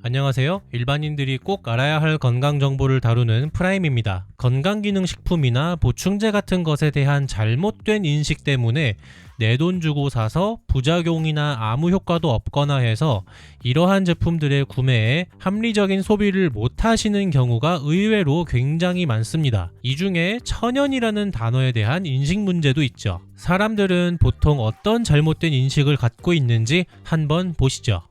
안녕하세요. 일반인들이 꼭 알아야 할 건강 정보를 다루는 프라임입니다. 건강기능식품이나 보충제 같은 것에 대한 잘못된 인식 때문에 내 돈 주고 사서 부작용이나 아무 효과도 없거나 해서 이러한 제품들의 구매에 합리적인 소비를 못하시는 경우가 의외로 굉장히 많습니다. 이 중에 천연이라는 단어에 대한 인식 문제도 있죠. 사람들은 보통 어떤 잘못된 인식을 갖고 있는지 한번 보시죠.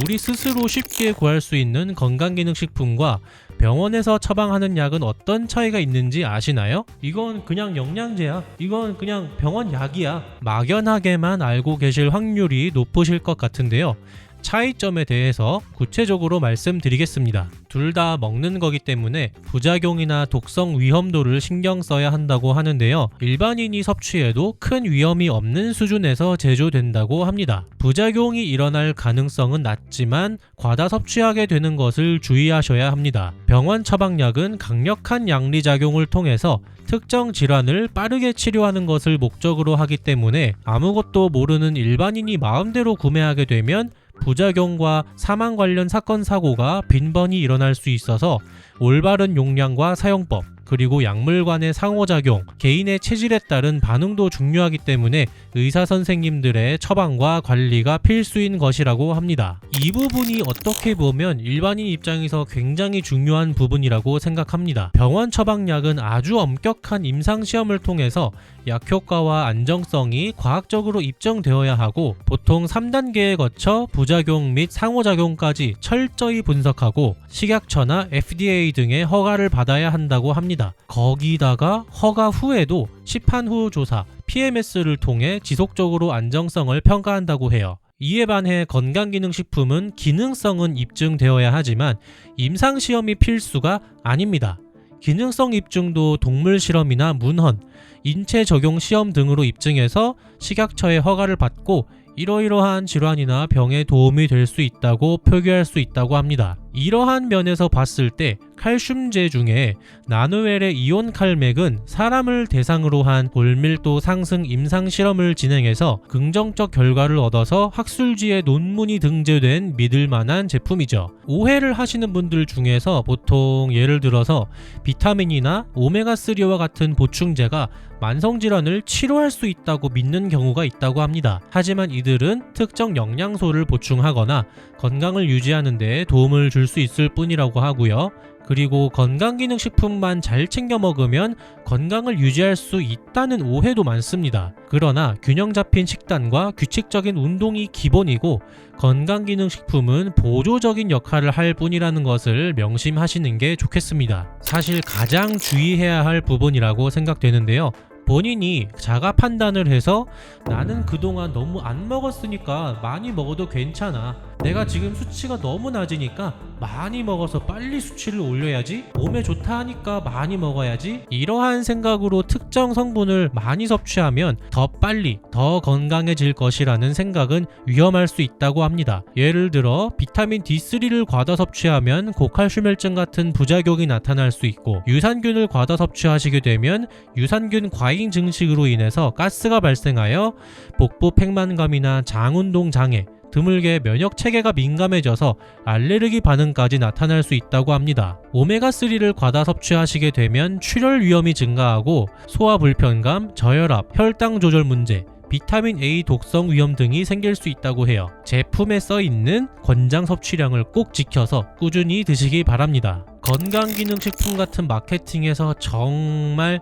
우리 스스로 쉽게 구할 수 있는 건강기능식품과 병원에서 처방하는 약은 어떤 차이가 있는지 아시나요? 이건 그냥 영양제야. 이건 그냥 병원 약이야. 막연하게만 알고 계실 확률이 높으실 것 같은데요. 차이점에 대해서 구체적으로 말씀드리겠습니다. 둘 다 먹는 거기 때문에 부작용이나 독성 위험도를 신경 써야 한다고 하는데요. 일반인이 섭취해도 큰 위험이 없는 수준에서 제조된다고 합니다. 부작용이 일어날 가능성은 낮지만 과다 섭취하게 되는 것을 주의하셔야 합니다. 병원 처방약은 강력한 양리작용을 통해서 특정 질환을 빠르게 치료하는 것을 목적으로 하기 때문에 아무것도 모르는 일반인이 마음대로 구매하게 되면 부작용과 사망 관련 사건 사고가 빈번히 일어날 수 있어서 올바른 용량과 사용법, 그리고 약물 간의 상호작용, 개인의 체질에 따른 반응도 중요하기 때문에 의사 선생님들의 처방과 관리가 필수인 것이라고 합니다. 이 부분이 어떻게 보면 일반인 입장에서 굉장히 중요한 부분이라고 생각합니다. 병원 처방약은 아주 엄격한 임상시험을 통해서 약효과와 안정성이 과학적으로 입증되어야 하고 보통 3단계에 거쳐 부작용 및 상호작용까지 철저히 분석하고 식약처나 FDA 등의 허가를 받아야 한다고 합니다. 거기다가 허가 후에도 시판 후 조사, PMS를 통해 지속적으로 안정성을 평가한다고 해요. 이에 반해 건강기능식품은 기능성은 입증되어야 하지만 임상시험이 필수가 아닙니다. 기능성 입증도 동물 실험이나 문헌, 인체 적용 시험 등으로 입증해서 식약처의 허가를 받고 이러이러한 질환이나 병에 도움이 될 수 있다고 표기할 수 있다고 합니다. 이러한 면에서 봤을 때 칼슘제 중에 나누엘의 이온 칼맥은 사람을 대상으로 한 골밀도 상승 임상 실험을 진행해서 긍정적 결과를 얻어서 학술지에 논문이 등재된 믿을만한 제품이죠. 오해를 하시는 분들 중에서 보통 예를 들어서 비타민이나 오메가3와 같은 보충제가 만성질환을 치료할 수 있다고 믿는 경우가 있다고 합니다. 하지만 이들은 특정 영양소를 보충하거나 건강을 유지하는 데 도움을 줄 수 있을 뿐이라고 하고요. 그리고 건강기능식품만 잘 챙겨 먹으면 건강을 유지할 수 있다는 오해도 많습니다. 그러나 균형 잡힌 식단과 규칙적인 운동이 기본이고 건강기능식품은 보조적인 역할을 할 뿐이라는 것을 명심하시는 게 좋겠습니다. 사실 가장 주의해야 할 부분이라고 생각되는데요. 본인이 자가 판단을 해서 나는 그동안 너무 안 먹었으니까 많이 먹어도 괜찮아. 내가 지금 수치가 너무 낮으니까 많이 먹어서 빨리 수치를 올려야지. 몸에 좋다 하니까 많이 먹어야지. 이러한 생각으로 특정 성분을 많이 섭취하면 더 빨리 더 건강해질 것이라는 생각은 위험할 수 있다고 합니다. 예를 들어 비타민 D3를 과다 섭취하면 고칼슘혈증 같은 부작용이 나타날 수 있고 유산균을 과다 섭취하시게 되면 유산균 과잉 증식으로 인해서 가스가 발생하여 복부 팽만감이나 장운동 장애, 드물게 면역 체계가 민감해져서 알레르기 반응까지 나타날 수 있다고 합니다. 오메가3를 과다 섭취하시게 되면 출혈 위험이 증가하고 소화 불편감, 저혈압, 혈당 조절 문제, 비타민 A 독성 위험 등이 생길 수 있다고 해요. 제품에 써있는 권장 섭취량을 꼭 지켜서 꾸준히 드시기 바랍니다. 건강기능식품 같은 마케팅에서 정말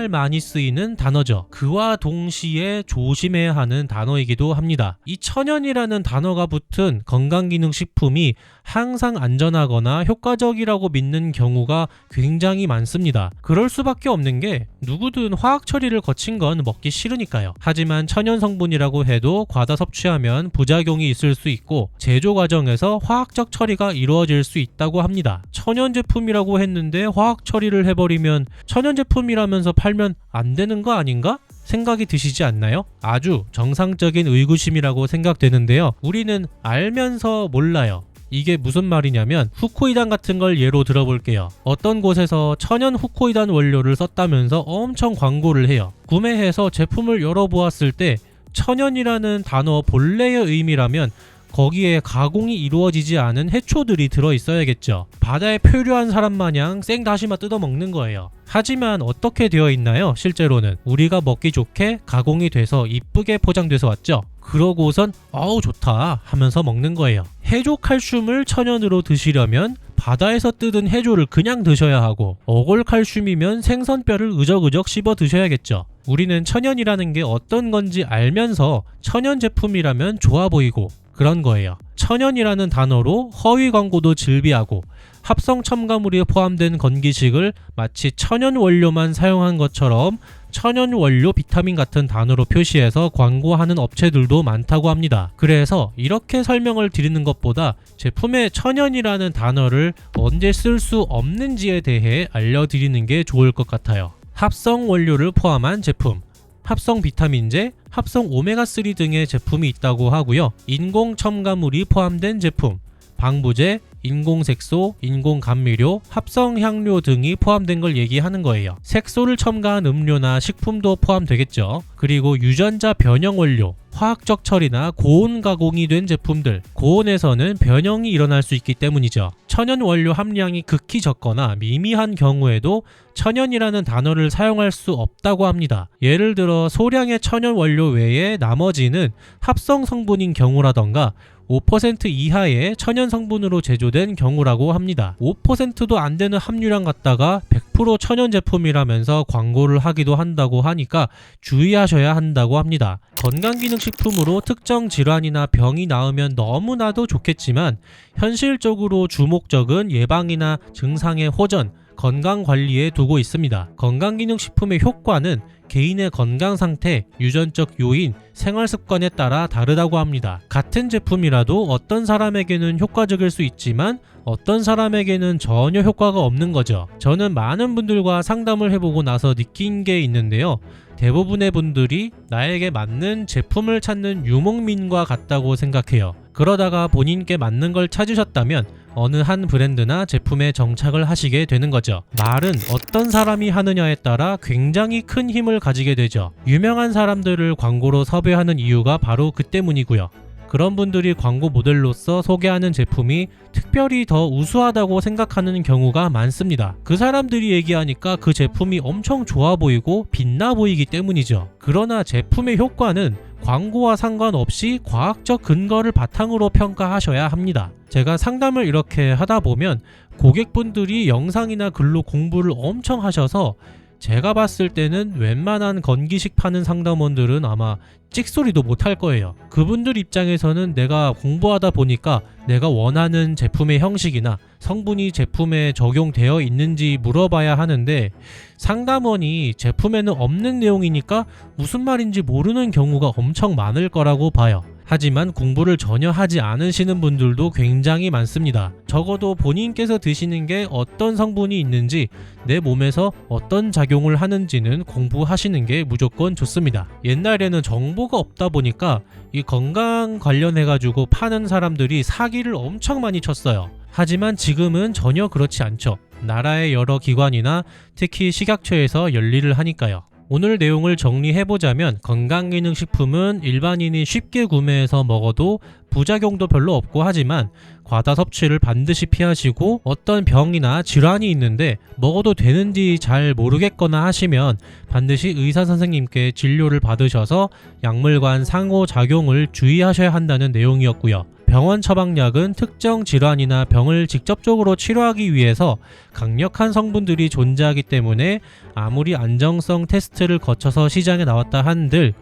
많이 쓰이는 단어죠. 그와 동시에 조심해야 하는 단어이기도 합니다. 이 천연이라는 단어가 붙은 건강기능식품이 항상 안전하거나 효과적이라고 믿는 경우가 굉장히 많습니다. 그럴 수밖에 없는 게 누구든 화학 처리를 거친 건 먹기 싫으니까요. 하지만 천연 성분이라고 해도 과다 섭취하면 부작용이 있을 수 있고 제조 과정에서 화학적 처리가 이루어질 수 있다고 합니다. 천연 제품이라고 했는데 화학 처리를 해버리면 천연 제품이라면서 팔면 안 되는 거 아닌가? 생각이 드시지 않나요? 아주 정상적인 의구심이라고 생각되는데요. 우리는 알면서 몰라요. 이게 무슨 말이냐면 후코이단 같은 걸 예로 들어볼게요. 어떤 곳에서 천연 후코이단 원료를 썼다면서 엄청 광고를 해요. 구매해서 제품을 열어보았을 때 천연이라는 단어 본래의 의미라면 거기에 가공이 이루어지지 않은 해초들이 들어있어야겠죠. 바다에 표류한 사람 마냥 생다시마 뜯어먹는 거예요. 하지만 어떻게 되어 있나요? 실제로는 우리가 먹기 좋게 가공이 돼서 이쁘게 포장돼서 왔죠. 그러고선 아우 좋다 하면서 먹는 거예요. 해조 칼슘을 천연으로 드시려면 바다에서 뜯은 해조를 그냥 드셔야 하고, 어골 칼슘이면 생선뼈를 으적으적 씹어 드셔야겠죠. 우리는 천연이라는 게 어떤 건지 알면서 천연 제품이라면 좋아 보이고 그런 거예요. 천연이라는 단어로 허위 광고도 즐비하고 합성 첨가물이 포함된 건기식을 마치 천연 원료만 사용한 것처럼 천연 원료 비타민 같은 단어로 표시해서 광고하는 업체들도 많다고 합니다. 그래서 이렇게 설명을 드리는 것보다 제품에 천연이라는 단어를 언제 쓸 수 없는지에 대해 알려드리는 게 좋을 것 같아요. 합성 원료를 포함한 제품, 합성 비타민제, 합성 오메가3 등의 제품이 있다고 하고요. 인공 첨가물이 포함된 제품, 방부제, 인공색소, 인공감미료, 합성향료 등이 포함된 걸 얘기하는 거예요. 색소를 첨가한 음료나 식품도 포함되겠죠. 그리고 유전자 변형 원료, 화학적 처리나 고온 가공이 된 제품들, 고온에서는 변형이 일어날 수 있기 때문이죠. 천연 원료 함량이 극히 적거나 미미한 경우에도 천연이라는 단어를 사용할 수 없다고 합니다. 예를 들어 소량의 천연 원료 외에 나머지는 합성 성분인 경우라던가 5% 이하의 천연 성분으로 제조된 경우라고 합니다. 5%도 안 되는 함유량 갖다가 100% 천연 제품이라면서 광고를 하기도 한다고 하니까 주의하셔야 한다고 합니다. 건강기능식품으로 특정 질환이나 병이 나으면 너무나도 좋겠지만 현실적으로 주목적은 예방이나 증상의 호전, 건강관리에 두고 있습니다. 건강기능식품의 효과는 개인의 건강 상태, 유전적 요인, 생활습관에 따라 다르다고 합니다. 같은 제품이라도 어떤 사람에게는 효과적일 수 있지만 어떤 사람에게는 전혀 효과가 없는 거죠. 저는 많은 분들과 상담을 해보고 나서 느낀 게 있는데요. 대부분의 분들이 나에게 맞는 제품을 찾는 유목민과 같다고 생각해요. 그러다가 본인께 맞는 걸 찾으셨다면 어느 한 브랜드나 제품에 정착을 하시게 되는 거죠. 말은 어떤 사람이 하느냐에 따라 굉장히 큰 힘을 가지게 되죠. 유명한 사람들을 광고로 섭외하는 이유가 바로 그 때문이고요. 그런 분들이 광고 모델로서 소개하는 제품이 특별히 더 우수하다고 생각하는 경우가 많습니다. 그 사람들이 얘기하니까 그 제품이 엄청 좋아 보이고 빛나 보이기 때문이죠. 그러나 제품의 효과는 광고와 상관없이 과학적 근거를 바탕으로 평가하셔야 합니다. 제가 상담을 이렇게 하다 보면 고객분들이 영상이나 글로 공부를 엄청 하셔서 제가 봤을 때는 웬만한 건기식 파는 상담원들은 아마 찍소리도 못할 거예요. 그분들 입장에서는 내가 공부하다 보니까 내가 원하는 제품의 형식이나 성분이 제품에 적용되어 있는지 물어봐야 하는데 상담원이 제품에는 없는 내용이니까 무슨 말인지 모르는 경우가 엄청 많을 거라고 봐요. 하지만 공부를 전혀 하지 않으시는 분들도 굉장히 많습니다. 적어도 본인께서 드시는 게 어떤 성분이 있는지, 내 몸에서 어떤 작용을 하는지는 공부하시는 게 무조건 좋습니다. 옛날에는 정보가 없다 보니까 이 건강 관련해가지고 파는 사람들이 사기를 엄청 많이 쳤어요. 하지만 지금은 전혀 그렇지 않죠. 나라의 여러 기관이나 특히 식약처에서 열일을 하니까요. 오늘 내용을 정리해보자면 건강기능식품은 일반인이 쉽게 구매해서 먹어도 부작용도 별로 없고 하지만 과다 섭취를 반드시 피하시고 어떤 병이나 질환이 있는데 먹어도 되는지 잘 모르겠거나 하시면 반드시 의사 선생님께 진료를 받으셔서 약물간 상호작용을 주의하셔야 한다는 내용이었고요. 병원 처방약은 특정 질환이나 병을 직접적으로 치료하기 위해서 강력한 성분들이 존재하기 때문에 아무리 안정성 테스트를 거쳐서 시장에 나왔다 한들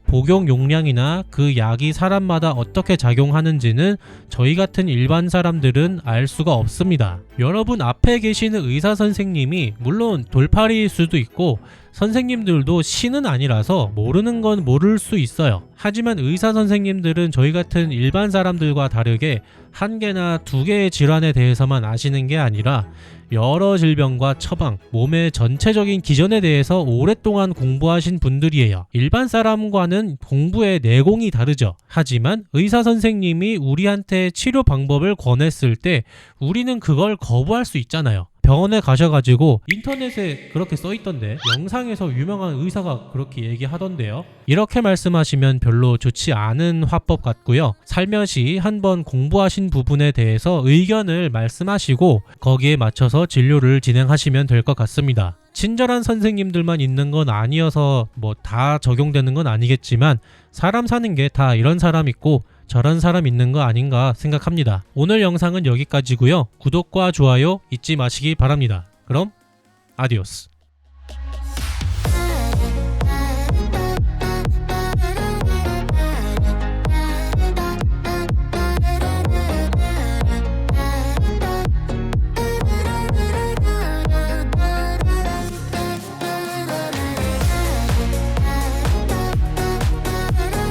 복용 용량이나 그 약이 사람마다 어떻게 작용하는지는 저희 같은 일반 사람들은 알 수가 없습니다. 여러분 앞에 계시는 의사 선생님이 물론 돌팔이일 수도 있고 선생님들도 신은 아니라서 모르는 건 모를 수 있어요. 하지만 의사 선생님들은 저희 같은 일반 사람들과 다르게 한 개나 두 개의 질환에 대해서만 아시는 게 아니라 여러 질병과 처방, 몸의 전체적인 기전에 대해서 오랫동안 공부하신 분들이에요. 일반 사람과는 공부의 내공이 다르죠. 하지만 의사 선생님이 우리한테 치료 방법을 권했을 때 우리는 그걸 거부할 수 있잖아요. 병원에 가셔가지고 인터넷에 그렇게 써있던데 영상에서 유명한 의사가 그렇게 얘기하던데요. 이렇게 말씀하시면 별로 좋지 않은 화법 같고요. 살며시 한번 공부하신 부분에 대해서 의견을 말씀하시고 거기에 맞춰서 진료를 진행하시면 될 것 같습니다. 친절한 선생님들만 있는 건 아니어서 뭐 다 적용되는 건 아니겠지만 사람 사는 게 다 이런 사람 있고 저런 사람 있는 거 아닌가 생각합니다. 오늘 영상은 여기까지고요. 구독과 좋아요 잊지 마시기 바랍니다. 그럼 아디오스.